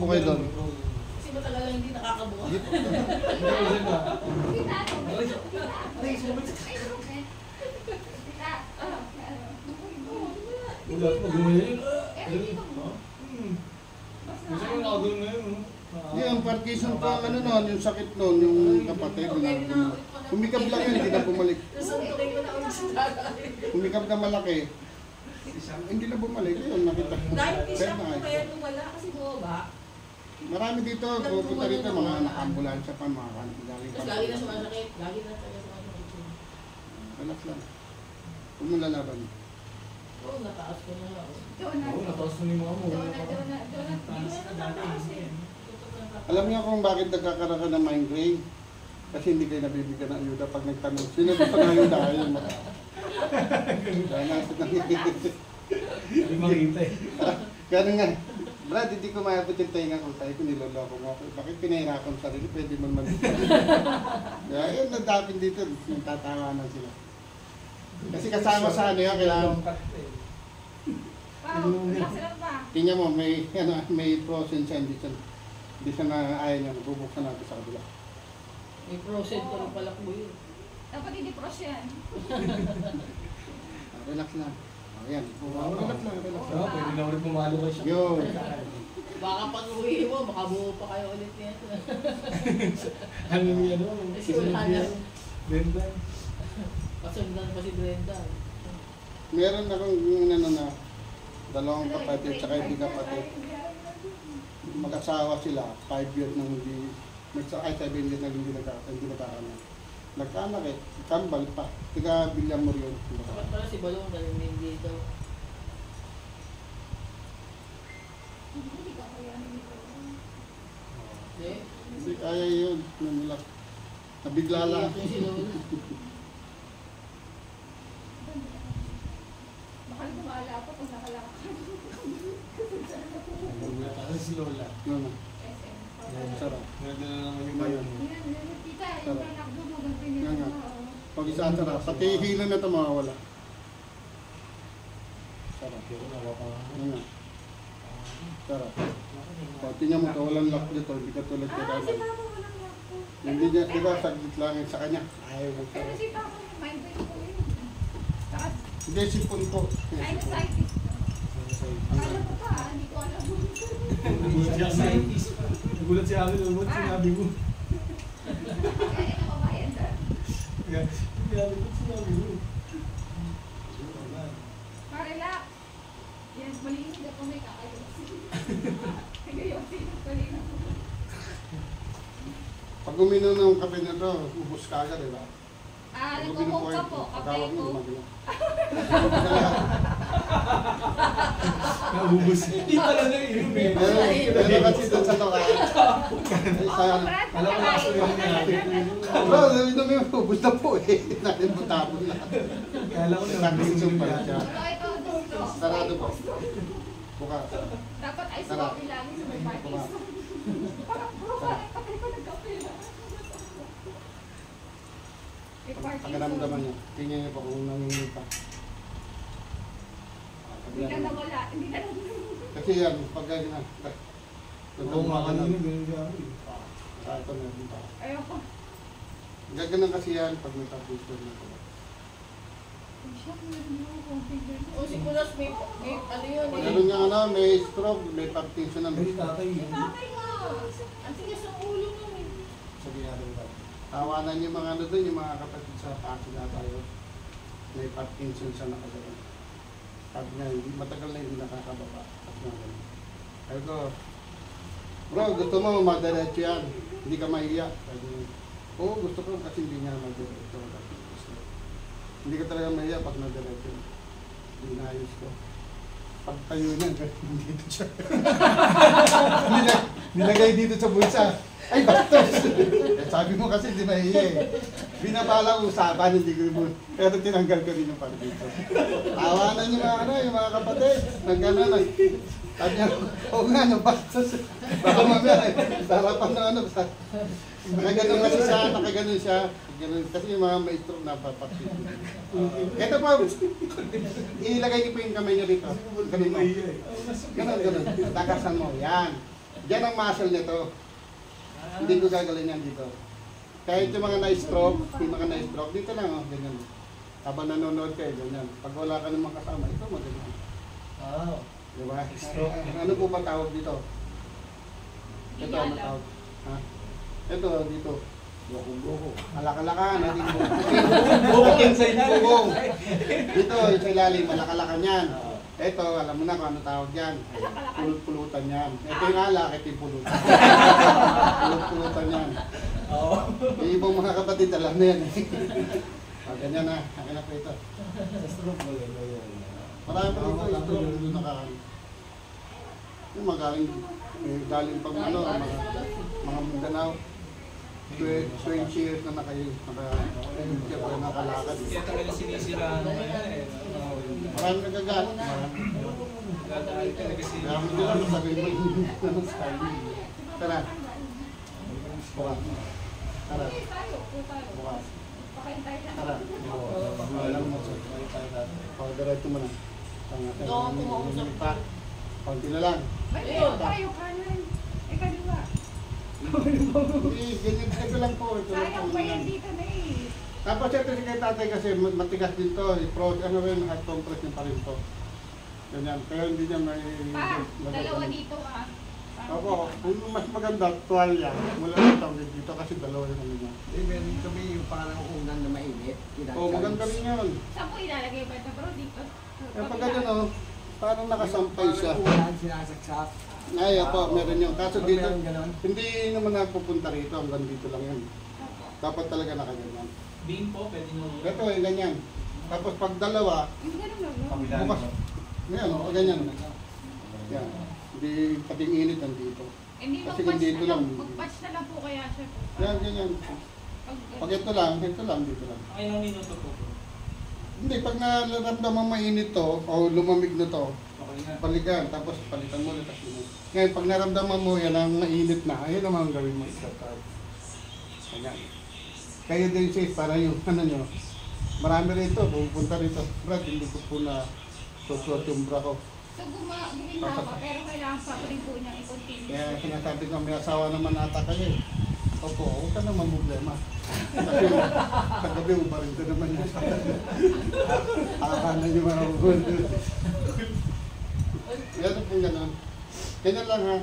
Okay doon. Kasi matagal lang hindi nakakabuka. Wala pa, gumayon. Gusto mo nakagano'n ngayon, no? Yung Parkinson pa, ano nun, yung sakit nun, yung kapatid. Kumikab lang yun, hindi na bumalik. Kumikab na malaki. Hindi na bumalik, yun, nakita. Dahil hindi siya kaya lumala kasi bumaba. Marami dito, pupunta rito, mga ambulansya pa, mga galing Tapos lagi na sumasakit, lagi na tayo sumasakit. Relax lang. Huwag mo lalaban. Oo, nataas ko na nga. Oo, nataas na ni mama. Alam niyo kung bakit nagkakaroon ka ng migraine? Kasi hindi kayo nabibigyan ng ayuda pag nagtanong. Sino gusto ng ayuda? Ayun mo. Kaya nasa nangyayari. Hindi makita eh. Ganun nga. Brad, hindi ko maabot yung tainga ko. Tayo ko niloloko mo ako. Bakit pinahirapan sa sarili? Pwede mo naman. Kaya yun, nadapin dito. Tatawanan sila. Kasi kasama sa ano yan, kailangan. Tingnan mo, may frozen siya, hindi siya na ayaw niya. Bubuksan natin sa kabila. May process ko rin pala po yun. Dapat hindi pros yan. Relax lang. Ayan. Relax lang, relax lang. Pwede na ulit pumalo kayo siya. Yo. Baka pag uwi mo, makabuo pa kayo ulit yan. Ano yung ano? Kasi wala na. Brenda. Pasundan pa si Brenda. Meron akong na dalawang kapatid tsaka hindi kapatid. Mag-asawa sila, 5 years nang hindi, ay 7 years nang hindi nagkakaroon. Nagkaanak eh, kambal pa. Tiga Villamor yun. Dapat pala si Balong galing din dito. Hindi kaya yun. Nabigla lang. Ito si Lola. Baka lumala ako pag nakalakad. Ano si Lola? Ano? SM. Sarap. Ganda na naman yung Ngayon. Yan, tita, yung anak mo, ganito Nga nga. yun. Pag isa sarap. Pati hilo na ito mawawala. Sarap. Nga nga. Sarap. Pati niya mo ito, walang lock dito. Hindi ka tulad ka dapat. Si mama walang lakto. Hindi niya, di ba, saglit lang yun sa kanya. Ayaw mo Pero sarap. si papa, mind break ko yun. Saka, Hindi, sipon ko. sinusitis. Alam ko pa, hindi ko alam. Nagulat si Ami, nagulat sinabi ko. Kaya nakabayan na. Sinabi ko, sinabi ko. Relax. Yan, malinis na po may kakayosin. Nagayosin ang kalina. Pag uminom ng kape na ito, ubus ka agad, di ba? Nagkukumok ka po, kape ko. Nabubus. Hindi pala na inom eh. Pero kasi doon sa toka. Alam ko lasa rin natin. Bro, inom yung ubus na po eh. Natin butapon na. Kala ko na Nag-iisip pala siya. Ito, gusto. Sarado po. Bukas. Dapat ay suwapi lagi sa may parties. Parang bro, kape ko nagkape na. May parties. Pagkaramdaman niya. Tingnan niya pa kung nanginginig pa. Hindi ka nawala. Hindi ka nawala. Kasi yan, pag ganyan na. Oo nga kanina, ganun si Ami. Ito na dito. Ayoko. Gaganan kasi yan pag may tapos na ito. O si Kulas, may ano yun eh. Meron nga ano, may stroke, may Parkinson na. Ay, tatay. Tatay nga. Ang tigas ng ulo mo eh. Sabi natin ba? Tawanan yung mga ano doon, yung mga kapatid sa pati na tayo. May Parkinson siya nakagalan. Pag na, hindi matagal na hindi nakakababa. Pag na ganun. Sabi ko, bro, gusto mo madiretso yan. Hindi ka mahiya. Sabi niya, oo, gusto ko kasi hindi nga madiretso. Hindi ka talaga mahiya pag nadiretso. Hindi naayos ko. Pag tayo niyan, dito siya. Nilagay dito sa bulsa. Ay, bastos! Sabi mo kasi hindi mahiya eh. Binabala ko usapan, hindi ko mo. Pero tinanggal ko rin yung pala dito. Tawanan yung mga, yung mga kapatid. Nagkana. Sabi niya, oo nga, no, bastos. Baka mamaya eh. Sarapan na ano. Nakaganon kasi siya, nakaganon siya. Kasi yung mga maestro na papakit. Ito pa, ilagay niyo pa yung kamay niyo dito. Ganun mo. Ganun. Takasan mo. Yan. Yan ang muscle nito. Hindi ko gagawin yan dito. Kahit yung mga na-stroke, dito lang, oh, ganyan. Habang nanonood kayo, ganyan. Pag wala ka namang kasama, ito mo, ganyan. Ah. Diba? Stroke. Ano po ba tawag dito? Ito, ano tawag? Ha? Ito, dito. Buko. Malakalakan, hindi mo. Bukong sa ilalim. Bukong. Dito, yung sa ilalim, malakalakan yan. Ito, alam mo na kung ano tawag yan. Pulot-pulutan yan. Ito yung alak, ito yung pulutan. Pulot-pulutan yan. Oo. Yung ibang mga kapatid, alam na yan. Ganyan na, akin na po ito. Sa stroke ba yun? Marami pa dito, stroke, dito nakakaan. Yung magaling, galing pang ano, mga Mindanao. 20 years na nakalakad. Kaya talaga sinisiraan mo yan eh. Marami nagagalit. Gagawin talaga Kaya mo nila sabihin mo style. Tara. Bukas. Tara. Bukas. Tara. Alam mo sa pag-diretso mo na. Pagdi na lang. Tayo kanan. Kaliwa. Hindi, ganyan ito lang po. Ito lang Sayang po. pa yan dito na eh. Tapos ito si kay tatay kasi matigas din to. Ano rin, at compress niya pa rin to. Ganyan. Kaya hindi niya may... Dalawa dito ah. Opo, ang mas maganda, tuwalya. Mula dito hanggang dito kasi dalawa yung ano niya. Meron kami yung parang unan na mainit. Oo, maganda rin yun. Saan po ilalagay ba ito bro? Dito? Eh pag ganyan o, parang nakasampay siya. Unan, sinasaksak. Ay, opo, meron yun. Kaso dito, Meron ganon. hindi naman napupunta rito, hanggang dito lang yun. Dapat talaga nakaganyan. Bean po, pwede nyo. Ito eh, ganyan. Tapos pag dalawa, Yung ganun lang no? bukas. Ngayon, o ganyan. Yan. Hindi pating init nandito. Hindi Kasi mag-patch dito na lang. lang. Mag-patch na lang po kaya siya. Yan, ganyan. Pag ito lang, dito lang. Ay, ilang minuto po po. Hindi, pag nararamdaman mainit to, o lumamig na to, Okay na. balikan, tapos palitan mo ulit. Ngayon, pag naramdaman mo yan ang mainit na, ayun naman ang gawin mo. Ganyan. Kayo din safe para yung ano nyo. Marami rito, pupunta rito. Brad, hindi ko po na susuot yung bra ko. So guminawa pero kailangan pa rin po niyang i-continue. Kaya sinasabi ko, may asawa naman ata kayo eh. Opo, huwag ka naman problema. Kasi kagabi, ubarin ko naman yung asawa. Akanan yung mga ubod. Ganun po ganun. Ganyan lang ha.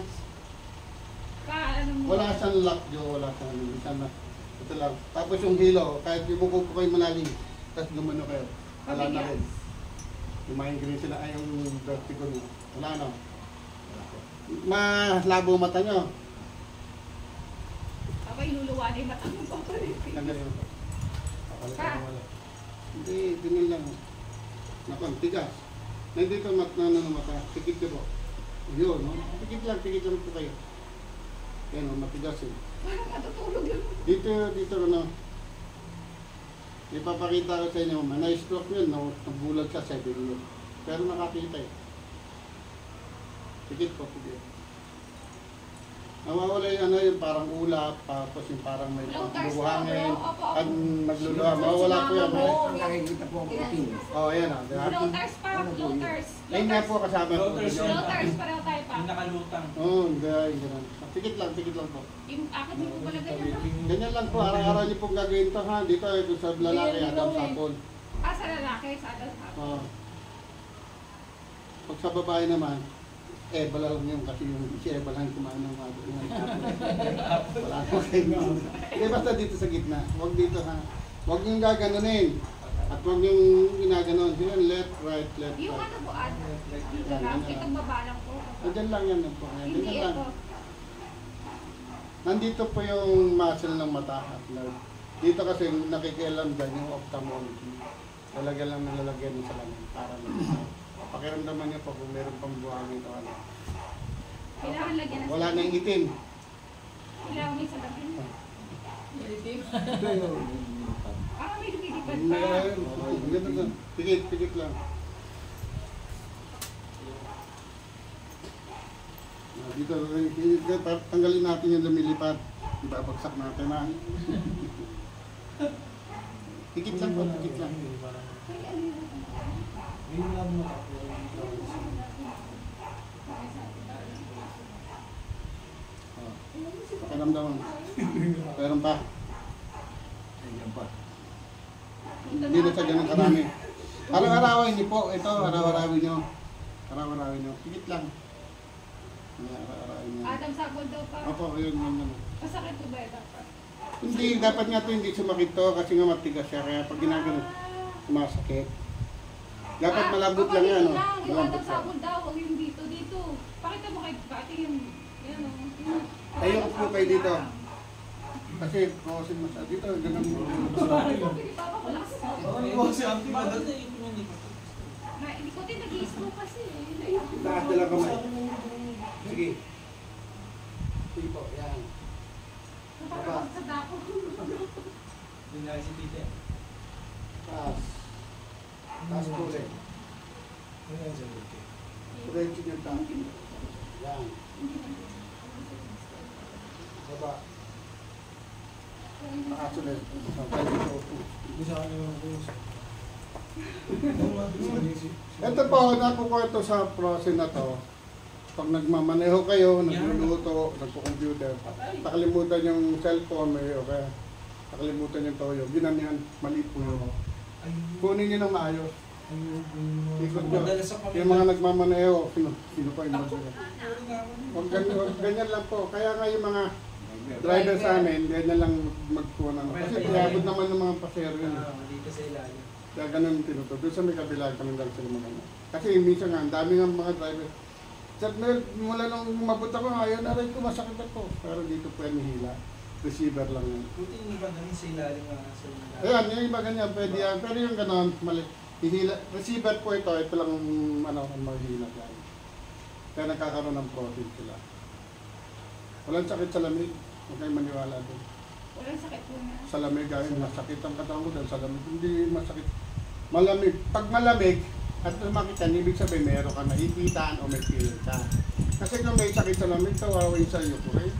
Ano mo? Wala siyang lock, Jo. Wala siyang isa na. Ito lang. Tapos yung hilo, kahit yung buko po kayo malalim, tapos lumano kayo. Wala na rin. Yung mga ingredients na ay yung vertigo nyo. Wala na. Malabo mata nyo. Ako iluluwa na yung mata mo pa rin. Ganyan yun. Hindi, ganyan lang. Nakon, tigas. Nandito ng mata. Tikit ko po. Yun, no? Tikit lang po kayo. Yan, matigas eh. Parang matutulog lang. Dito ano. Ipapakita ko sa inyo, na-stroke yun, no? Nagbulag sa 7 years. Pero nakakita eh. Tikit po, tikit. Nawawala yung ano, yung parang ulap, tapos yung parang may buhangin, at nagluluha. Mawawala po yan. Nakikita po ang puting. Oo, ayan ah. Floaters parang floaters. Ayun nga po kasama po. Floaters pareho tayo pa. Yung nakalutang. Oo, ganyan. Tikit lang po. Yung akin din po pala ganyan no? Ganyan lang po, araw-araw niyo pong gagawin to ha. Dito ay sa lalaki at ang sapon. Sa lalaki, sa adult hapon. Oo. Pag sa babae naman, Eba lang yun kasi yung si Eba lang kumain ng mga wala ko kayo. Hindi basta dito sa gitna. Huwag dito ha. Huwag yung gaganunin. At huwag yung ginaganon. Yun, left, right, left, Yung right. ano po, dito lang. Itong baba lang po. Diyan lang yan po. Hindi Ganyan lang. ito. Nandito po yung muscle ng mata at nerve. Dito kasi nakikialam dyan yung ophthalmology. Talaga lang nalalagyan mo sa lamin para lang. Pakiramdaman niyo po kung meron pang buhangin o ano. Kailangan lagyan ng Wala na yung itim. Kailangan may sa gabi. Ito yung May lumilipad pa. Ganun lang. Pikit lang. Dito, tanggalin natin yung lumilipad. Ibabagsak natin ha. Pikit lang po, pikit lang. Yun lang mo. Pakiramdaman. Meron pa. Ayan pa. Hindi na siya ganun karami. Araw-arawin niyo po. Ito, araw-arawin niyo. Araw-arawin niyo. Higit lang. Araw-arawin niyo. Adam sabon daw pa. Opo, yun. Masakit ko ba dapat? Hindi, dapat nga ito hindi sumakit to kasi nga matigas siya. Kaya pag ginagano, sumasakit. Dapat malambot lang yan. Yung Malambot Adam lang. sabon daw, huwag yung dito. Pakita mo kay Kati yung, yan o. Ayun po kayo dito. Kasi kawasin mo siya. Dito, ganun mo. Pwede pa ba wala sa Oo, si Auntie ba? Bakit na yung kumanik? Hindi ko din nag-i-stroke kasi. Yun na yun. Lahat na lang kamay. Sige. Sige po, yan. Napakawag sa dako. Doon na si Tite. Taas. Taas po ulit. Ayan siya, okay. Diretso niyo taas. Yan. Baba. Taas ulit. Hindi sa akin yung puso. Ito po, nakukwento sa process na to. Pag nagmamaneho kayo, nagluluto, nagpo-computer, nakalimutan yung cellphone, may okay. Nakalimutan yung toyo. Ginanyan, mali po yun. Kunin nyo ng maayos. Ikot nyo. Madalas sa Yung mga nagmamaneho, sino pa yung mag-ira? Huwag ganyan lang po. Kaya nga yung mga driver sa amin, ganyan lang magkuha ng. Kasi piyabot naman ng mga pasero yun. Dito sa ilalim. Kaya ganun tinuto. Doon sa may kabila, ganun lang sila magana. Kasi minsan nga, ang dami ng mga driver. Sa mula nung umabot ako, ayaw na rin ko, masakit ako. Pero dito po yan hila. Receiver lang yan. Buti yung iba namin sa ilalim mga sa ilalim. Ayan, yung iba ganyan, pwede yan. Pero yung ganun, mali. Hihila. Receiver po ito lang ano, ang mahihila yan. Kaya nagkakaroon ng profit sila. Walang sakit sa lamig. Huwag kayong maniwala doon. Walang sakit po na. Sa lamig, ayun, masakit ang katawan ko dahil sa lamig. Hindi masakit. Malamig. Pag malamig, at sumakit yan, ibig sabihin meron ka nahihitaan o may feel ka. Kasi kung may sakit sa lamig, kawawa yung sa'yo ko eh.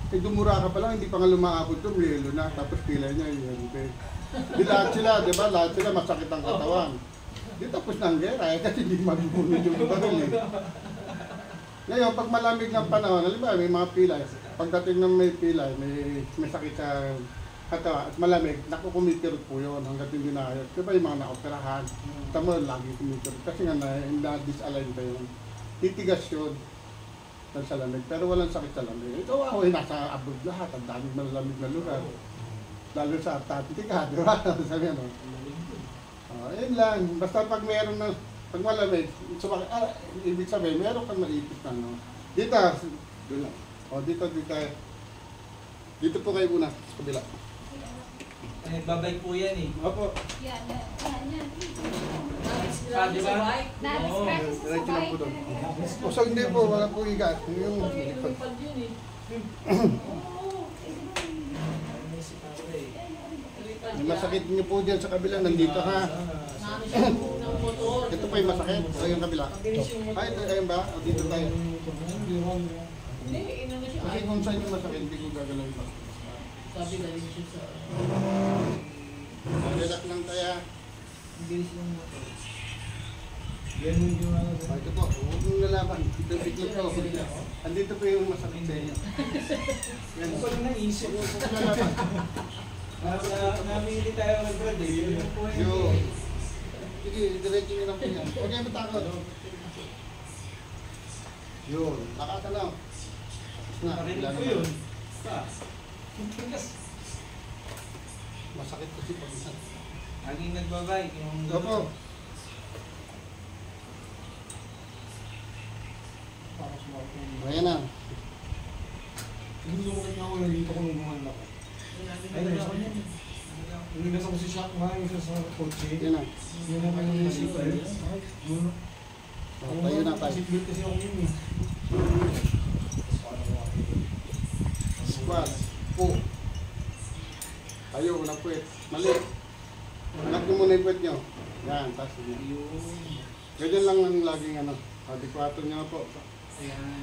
Eh dumura ka pa lang, hindi pa nga lumaabot doon, lilo na, tapos pila niya yun. Di lahat sila, di ba? Lahat sila masakit ang katawan. Di tapos na ang gera eh, kasi hindi magbunod yung baril eh. Ngayon, pag malamig ng panahon, halimbawa may mga pilay, pagdating ng may pilay, may sakit sa katawan at malamig, nakukumikirot po yun hanggat hindi naayos. Diba yung mga naoperahan, tamo lagi kumikirot kasi nga na-disalign pa yun. Titigas yun sa lamig, pero walang sakit sa lamig. Ito ako, nasa abroad lahat, ang daming malamig na lugar. Lalo sa Antarctica, di ba? Sabi ano. Yun lang, basta pag meron na, pag malamig, ibig sabihin, meron kang maipit na, no? Dito, doon lang. O, dito. Dito po kayo muna, sa kabila. Ay, nagbabike po yan eh. Opo. Yan. Ah, di ba? Na-express sa Diretso lang po sabay. doon. O, so hindi po, wala po igat. Yung likod. Masakit niyo po dyan sa kabila, nandito ha. Ito pa yung masakit, o yung kabila. Ay, ito ayun ba? O dito tayo. Kasi kung saan yung masakit, hindi ko gagalawin pa. Sabi galing siya sa... Relax lang tayo. Bilis ng motor. Yan yung ano. Ito po, huwag mong lalaban. Ito bigla po. Andito po yung masakit sa inyo. Yan. Pag naisip, Huwag mong lalaban. namili tayo mag-brad eh. Yun yung point. Yun. Sige, diretso nyo lang po yan. Huwag kayo matakot. Yun, lakasan lang. Narinig ko yun. Pa. Masakit kasi pag isa. Laging nagbabike. Yung... Opo. Ayan na. Hindi ko kanya ako, nandito ko nung gumahan ako. Hindi nasa ko si Shaq, mga isa sa kotse. Ayan na. Yun naman yung nasip ko. Tayo na tayo. Seatbelt kasi ako yun eh. Squat. Po. Tayo, unang puwet. Mali. Anak nyo muna yung puwet nyo. Yan, taas nyo. Ganyan lang ang laging ano. Adekwato nyo po. Ayan.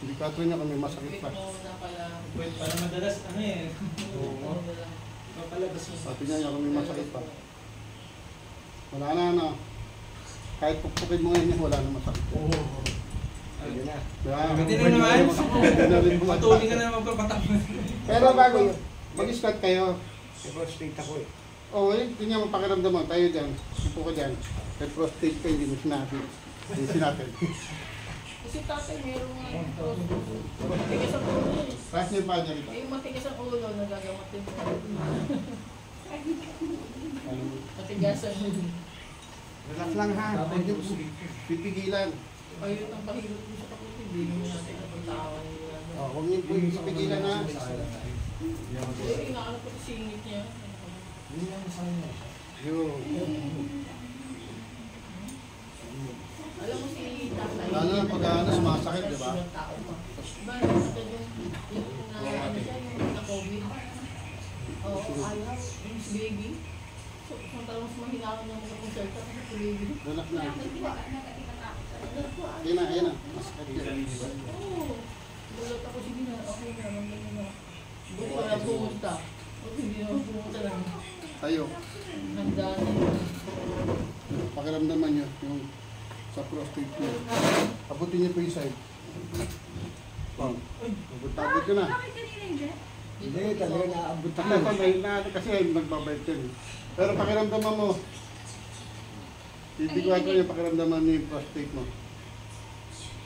Adekwato nyo kami masakit pa. Ito na pala. Wait, para madalas ano eh. Oo. Papalabas mo. Pati nyo kami masakit pa. Wala na ano. Kahit pukpukin mo ngayon yan, wala na masakit. Oo. Pwede na. Pwede na naman. Pwede na rin bumagsak. Patuloy ka na magpapatak. Pero bago mag-squat kayo, May prostate ako eh. tingnan mo pakiramdam mo, tayo dyan, upo ka dyan. May prostate ka, hindi mo sinabi. Hindi sinabi. Kasi tatay, meron nga ito. Matigas ang ulo eh. Taas niyo pa niya rito. Yung matigas ang ulo, nagagamutin mo. Matigas ang ulo. Relax lang ha, huwag niyo pipigilan. Ayun ang pahilot mo sa kapatid. Hindi naman natin napuntawan yung Huwag niyo pipigilan ha. Hindi, inaano ko singit niya. Yun. Alam mo si tatay. Lalo na pag sumasakit, di ba? Yung tao pa. Diba, yung ano siya, yung na-COVID. Oo, ayaw. Yung si baby. So, kung talagang mas mahinawan niya mga konserta kasi si baby. Relax lang. Nagtinatakot. Ayan na. Masakit yan. Oo. Gulat ako, sige na, okay na, mamaya na. Buti wala pumunta. Buti hindi naman pumunta lang. Tayo. Handa na yun. Pakiramdaman niyo yung sa prostate niyo. Abutin niyo po yung side. Abot ko na. Bakit kanina hindi? Hindi, talaga naabot ako. Ito, may kasi nagbabait yun. Pero pakiramdaman mo. Titikuhan ko yung pakiramdaman niyo yung prostate mo.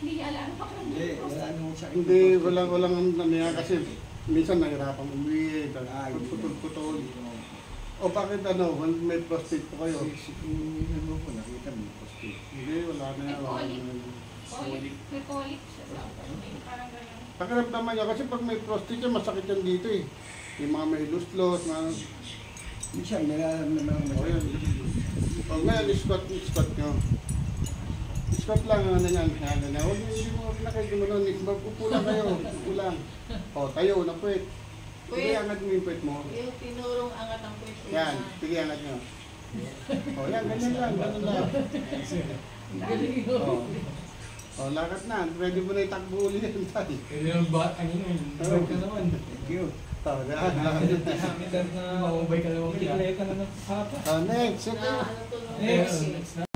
Hindi niya alam pa kung Hindi, wala nang sakit. Hindi, walang naniya kasi minsan nahirapan umuwi, Ay, putol-putol. O bakit may prostate po kayo? Ano ko, nakita mo yung prostate. Hindi, wala na yan. wala na yan. may colic siya sa parang gano'n. Pakiramdaman niya kasi pag may prostate yan, masakit yan dito eh. Yung mga may loose-loose, mga... Minsan, nararamdaman ako O yan. O ngayon, squat nyo. Squat lang ang ano yan. Huwag niyo, hindi mo nakikita mo. Upo lang kayo. Upo lang. O, tayo, napuwit. Sige, angat mo yung puwit mo. Yung tinurong angat ang kwento. Yan, sige, angat nyo. O, yan, ganyan lang. Ganun lang. Galing yun. O, lakad na. Ready mo na itakbo ulit yan tayo. Pwede nang ba, ano yun, bike ka naman. Thank you. O, lakad na. Hamid na Mamabay ka naman. Bigla ka na ng papa. O, next. Na Okay. ano to nung Next.